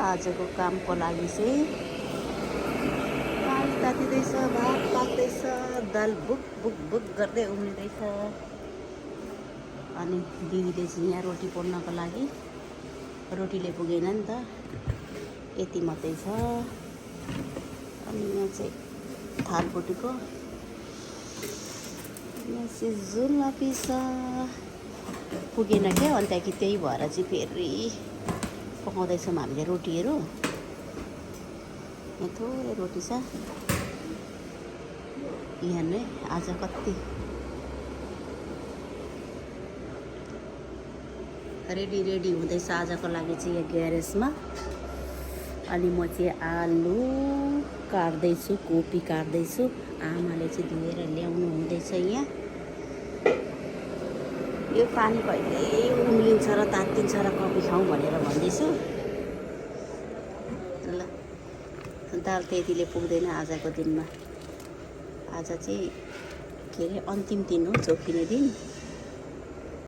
आजको कामको लागि चाहिँ पानी तातिँदैछ, भात पाक्दैछ, दाल बुक बुक बुक गर्दै उम्लिँदैछ। अनि दिदीले चाहिँ यहाँ रोटी पोल्नको लागि रोटीले पुगेन नि त, यति मात्रै छ। अनि यहाँ चाहिँ थालपुटीको यहाँ चाहिँ झुलमा पिस पुगेन क्या, अनि त्यहाँदेखि त्यही भएर चाहिँ फेरि पकाउँदैछौँ हामीले रोटीहरू। यहाँ थोरै रोटी छ। यहाँ नै आज कति रेडी हुँदैछ आजको लागि चाहिँ यहाँ ग्यारेजमा। अनि म चाहिँ आलु काट्दैछु, कोपी काट्दैछु। आमाले चाहिँ धोएर ल्याउनु हुँदैछ यहाँ। यो पानी कहिले उम्लिन्छ र तात्तिन्छ र कफी खाउँ भनेर भन्दैछु। ल दाल त्यतिले पुग्दैन आजको दिनमा। आज चाहिँ के अरे अन्तिम दिन हो, चौकिने दिन।